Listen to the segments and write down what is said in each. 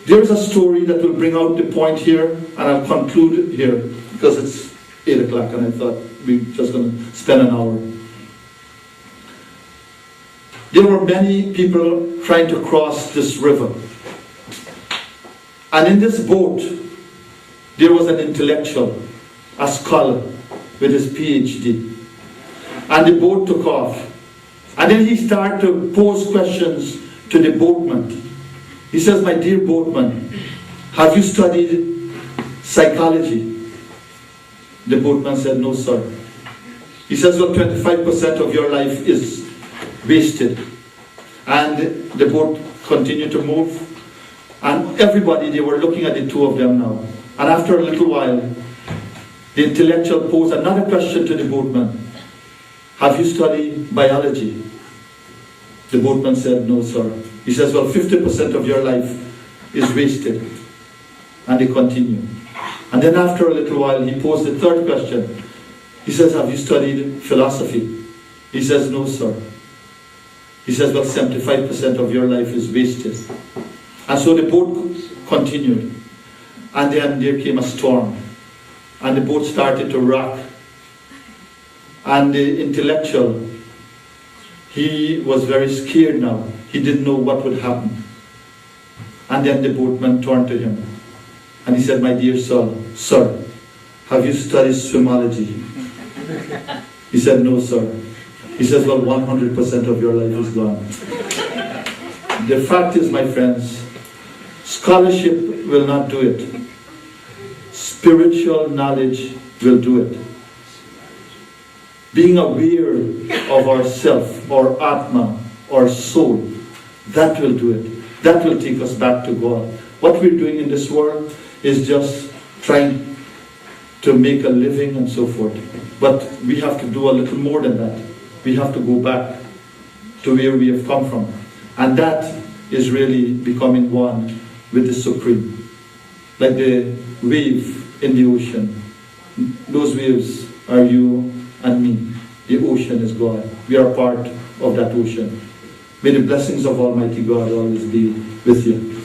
There's a story that will bring out the point here, and I'll conclude here because it's 8 o'clock and I thought we're just going to spend an hour. There were many people trying to cross this river. And in this boat, there was an intellectual, a scholar with his PhD. And the boat took off. And then he started to pose questions to the boatman. He says, my dear boatman, have you studied psychology? The boatman said, no, sir. He says, well, 25% of your life is wasted. And the boat continued to move. And everybody, they were looking at the two of them now. And after a little while, the intellectual posed another question to the boatman. Have you studied biology? The boatman said, no, sir. He says, well, 50% of your life is wasted. And they continue. And then after a little while, he posed the third question. He says, have you studied philosophy? He says, no, sir. He says, well, 75% of your life is wasted. And so the boat continued. And then there came a storm. And the boat started to rock. And the intellectual, he was very scared now. He didn't know what would happen. And then the boatman turned to him. And he said, my dear sir, have you studied swimology? He said, no, sir. He says, well, 100% of your life is gone. The fact is, my friends, scholarship will not do it. Spiritual knowledge will do it. Being aware of ourself, our atma, our soul, that will do it. That will take us back to God. What we're doing in this world is just trying to make a living and so forth. But we have to do a little more than that. We have to go back to where we have come from. And that is really becoming one with the Supreme. Like the wave in the ocean. Those waves are you and me. The ocean is God. We are part of that ocean. May the blessings of Almighty God always be with you.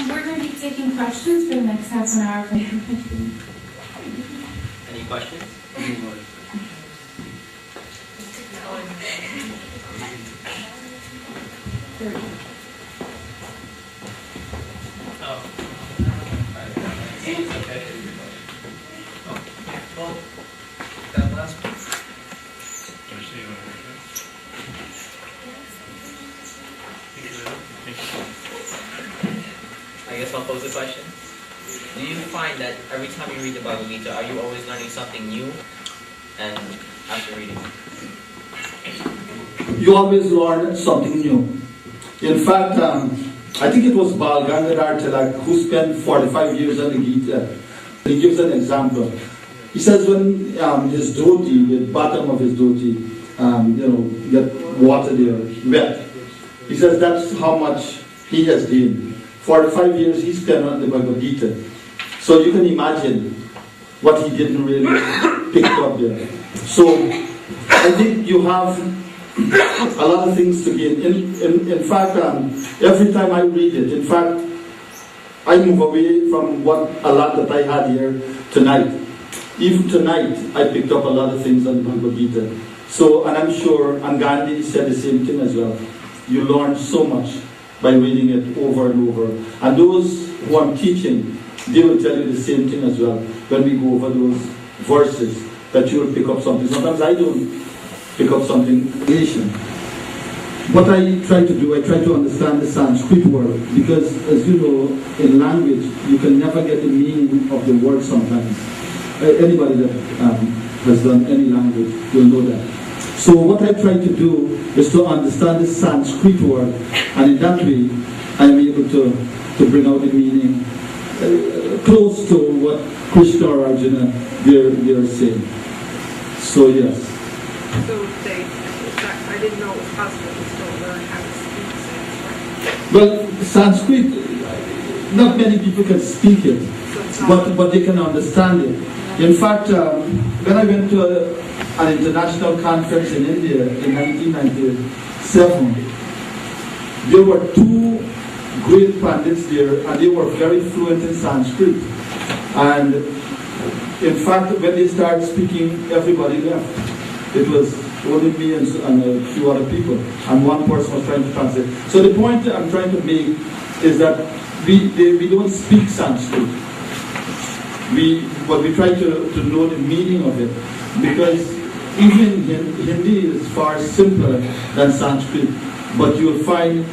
We're going to be taking questions for the next half an hour. Any questions? That last one. I guess I'll pose a question. Do you find that every time you read the Bhagavad Gita, are you always learning something new? And after reading it? You always learn something new. In fact, I think it was Bal Gangadhar Tilak who spent 45 years on the Gita. He gives an example. He says when his dhoti, the bottom of his dhoti, get water there, wet. He says that's how much he has gained. 45 years he spent on the Bhagavad Gita. So you can imagine what he didn't really pick up there. So I think you have a lot of things to gain. In fact, every time I read it, in fact, I move away from a lot that I had here tonight. Even tonight, I picked up a lot of things on the Bhagavad Gita. So, and I'm sure, and Gandhi said the same thing as well. You learn so much by reading it over and over. And those who I'm teaching, they will tell you the same thing as well. When we go over those verses, that you will pick up something. Sometimes I don't pick up something. What I try to do, I try to understand the Sanskrit word, because as you know, in language, you can never get the meaning of the word sometimes. Anybody that has done any language will know that. So what I try to do is to understand the Sanskrit word, and in that way, I'm able to bring out the meaning close to what Krishna or Arjuna they're saying. So yes. So I didn't know it was possible to still learn how to speak Sanskrit. Well, Sanskrit, not many people can speak it, but they can understand it. In fact, when I went to an international conference in India in 1997, there were two great Pandits there, and they were very fluent in Sanskrit. And in fact, when they started speaking, everybody left. It was only me and a few other people, and one person was trying to translate. So the point I'm trying to make is that we don't speak Sanskrit. But we try to know the meaning of it, because even Hindi is far simpler than Sanskrit. But you'll find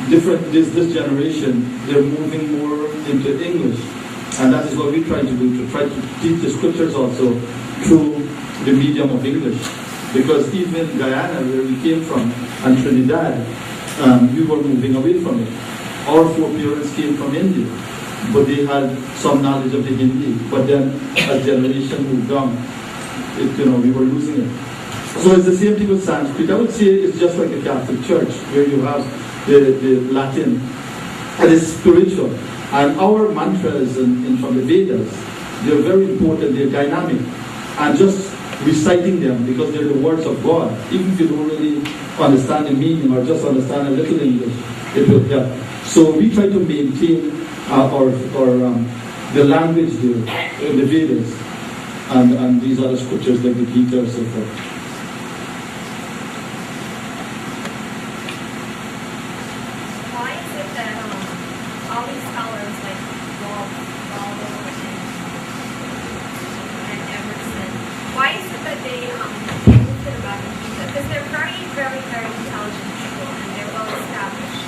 this generation, they're moving more into English. And that is what we try to do, to try to teach the scriptures also through the medium of English. Because even Guyana, where we came from, and Trinidad, we were moving away from it. Our foreparents came from India, but they had some knowledge of the Hindi. But then, as generation moved on, we were losing it. So it's the same thing with Sanskrit. I would say it's just like the Catholic Church, where you have the Latin, and it's spiritual. And our mantras from the Vedas, they're very important, they're dynamic. And just reciting them, because they're the words of God, even if you don't really understand the meaning or just understand a little English, it will help. So we try to maintain the language there in the Vedas and these other scriptures like the Gita and so forth. Why is it that all these scholars like Waldo and Emerson, why is it that they moved to the Bhagavad Gita? Because they're very, very, very intelligent people and they're well established.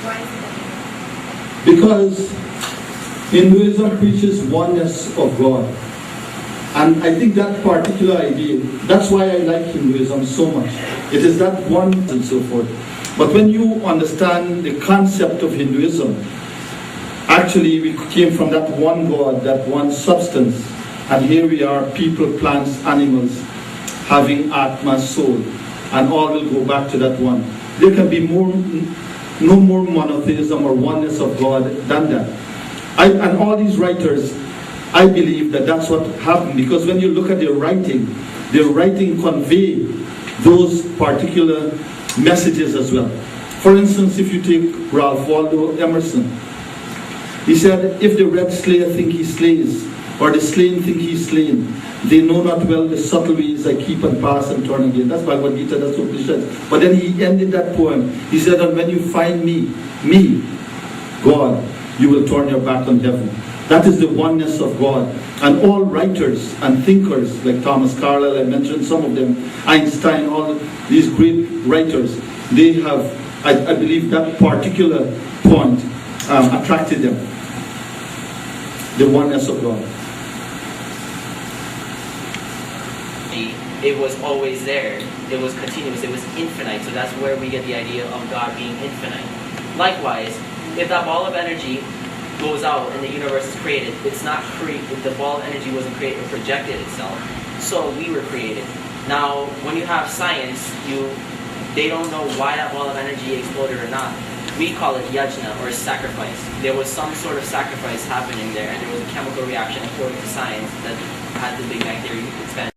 Why is it that they moved? Because Hinduism preaches oneness of God. And I think that particular idea, that's why I like Hinduism so much. It is that one and so forth. But when you understand the concept of Hinduism, actually we came from that one God, that one substance. And here we are, people, plants, animals, having Atma, soul. And all will go back to that one. There can be no more monotheism or oneness of God than that. And all these writers, I believe that that's what happened, because when you look at their writing convey those particular messages as well. For instance, if you take Ralph Waldo Emerson, he said, if the red slayer think he slays, or the slain think he slain, they know not well the subtle ways I keep and pass and turn again. That's Bhagavad Gita, that's what he said. But then he ended that poem. He said, and when you find me, God, you will turn your back on heaven. That is the oneness of God. And all writers and thinkers, like Thomas Carlyle, I mentioned some of them, Einstein, all these great writers, they have, I believe, that particular point attracted them. The oneness of God. It was always there. It was continuous. It was infinite. So that's where we get the idea of God being infinite. Likewise, if that ball of energy goes out and the universe is created, it's not created. The ball of energy wasn't created, it projected itself. So we were created. Now, when you have science, they don't know why that ball of energy exploded or not. We call it yajna, or sacrifice. There was some sort of sacrifice happening there, and there was a chemical reaction according to science that had the Big Bang Theory expand.